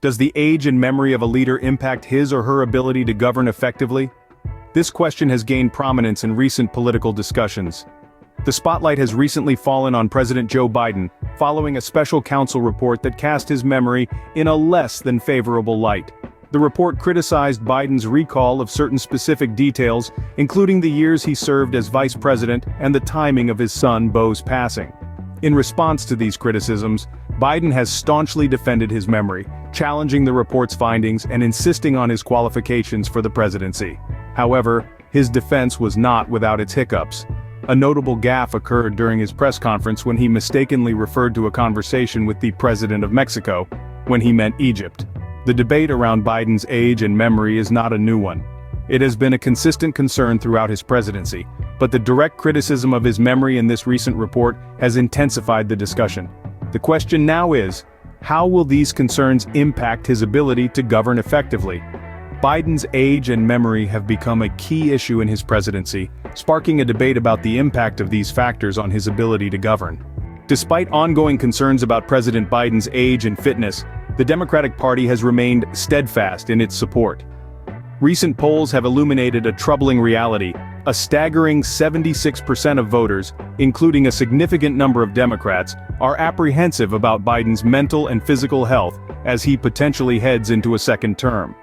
Does the age and memory of a leader impact his or her ability to govern effectively? This question has gained prominence in recent political discussions. The spotlight has recently fallen on President Joe Biden, following a special counsel report that cast his memory in a less than favorable light. The report criticized Biden's recall of certain specific details, including the years he served as vice president and the timing of his son Beau's passing. In response to these criticisms, Biden has staunchly defended his memory, challenging the report's findings and insisting on his qualifications for the presidency. However, his defense was not without its hiccups. A notable gaffe occurred during his press conference when he mistakenly referred to a conversation with the president of Mexico, when he meant Egypt. The debate around Biden's age and memory is not a new one. It has been a consistent concern throughout his presidency, but the direct criticism of his memory in this recent report has intensified the discussion. The question now is, how will these concerns impact his ability to govern effectively? Biden's age and memory have become a key issue in his presidency, sparking a debate about the impact of these factors on his ability to govern. Despite ongoing concerns about President Biden's age and fitness, the Democratic Party has remained steadfast in its support. Recent polls have illuminated a troubling reality. A staggering 76% of voters, including a significant number of Democrats, are apprehensive about Biden's mental and physical health as he potentially heads into a second term.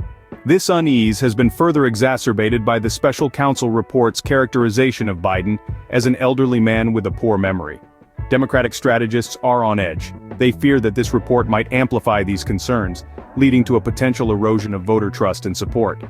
This unease has been further exacerbated by the special counsel report's characterization of Biden as an elderly man with a poor memory. Democratic strategists are on edge. They fear that this report might amplify these concerns, leading to a potential erosion of voter trust and support.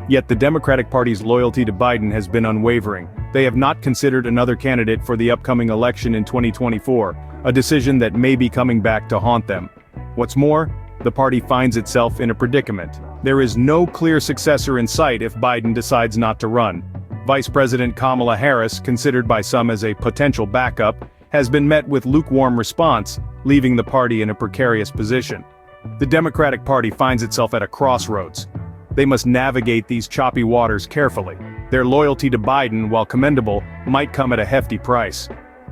Yet the Democratic Party's loyalty to Biden has been unwavering. They have not considered another candidate for the upcoming election in 2024, a decision that may be coming back to haunt them. What's more, the party finds itself in a predicament. There is no clear successor in sight if Biden decides not to run. Vice President Kamala Harris, considered by some as a potential backup, has been met with lukewarm response, leaving the party in a precarious position. The Democratic Party finds itself at a crossroads. They must navigate these choppy waters carefully. Their loyalty to Biden, while commendable, might come at a hefty price.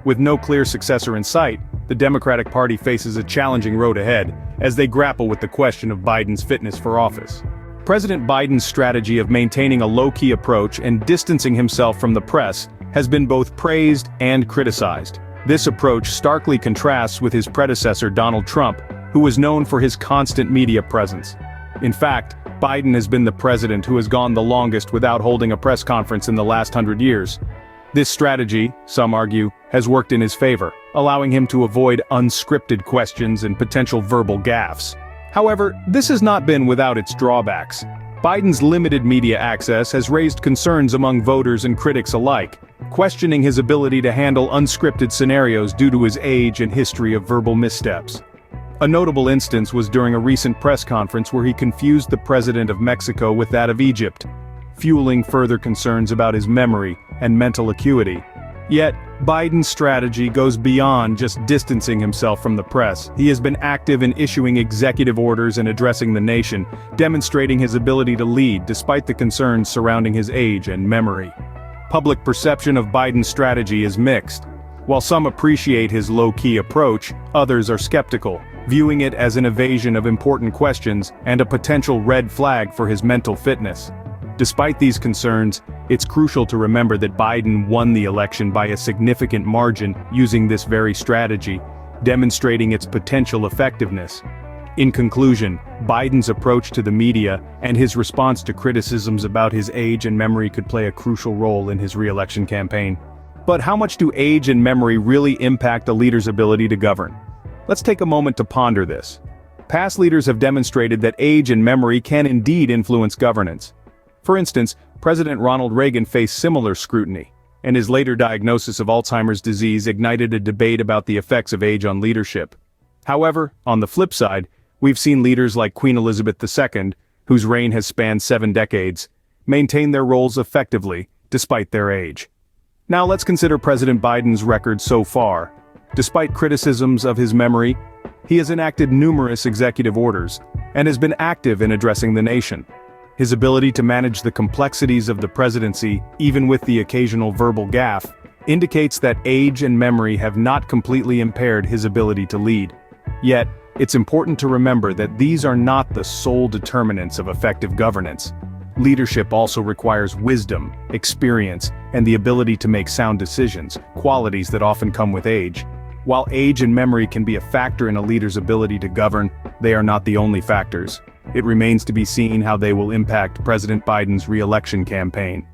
With no clear successor in sight, the Democratic Party faces a challenging road ahead as they grapple with the question of Biden's fitness for office. President Biden's strategy of maintaining a low-key approach and distancing himself from the press has been both praised and criticized. This approach starkly contrasts with his predecessor Donald Trump, who was known for his constant media presence. In fact, Biden has been the president who has gone the longest without holding a press conference in the last 100 years. This strategy, some argue, has worked in his favor, allowing him to avoid unscripted questions and potential verbal gaffes. However, this has not been without its drawbacks. Biden's limited media access has raised concerns among voters and critics alike, questioning his ability to handle unscripted scenarios due to his age and history of verbal missteps. A notable instance was during a recent press conference where he confused the president of Mexico with that of Egypt, fueling further concerns about his memory and mental acuity. Yet, Biden's strategy goes beyond just distancing himself from the press. He has been active in issuing executive orders and addressing the nation, demonstrating his ability to lead despite the concerns surrounding his age and memory. Public perception of Biden's strategy is mixed. While some appreciate his low-key approach, others are skeptical, viewing it as an evasion of important questions and a potential red flag for his mental fitness. Despite these concerns, it's crucial to remember that Biden won the election by a significant margin using this very strategy, demonstrating its potential effectiveness. In conclusion, Biden's approach to the media and his response to criticisms about his age and memory could play a crucial role in his re-election campaign. But how much do age and memory really impact a leader's ability to govern? Let's take a moment to ponder this. Past leaders have demonstrated that age and memory can indeed influence governance. For instance, President Ronald Reagan faced similar scrutiny, and his later diagnosis of Alzheimer's disease ignited a debate about the effects of age on leadership. However, on the flip side, we've seen leaders like Queen Elizabeth II, whose reign has spanned 7 decades, maintain their roles effectively, despite their age. Now let's consider President Biden's record so far. Despite criticisms of his memory, he has enacted numerous executive orders, and has been active in addressing the nation. His ability to manage the complexities of the presidency, even with the occasional verbal gaffe, indicates that age and memory have not completely impaired his ability to lead. Yet, It's important to remember that these are not the sole determinants of effective governance. Leadership also requires wisdom, experience, and the ability to make sound decisions, qualities that often come with age. While age and memory can be a factor in a leader's ability to govern, they are not the only factors. It remains to be seen how they will impact President Biden's re-election campaign.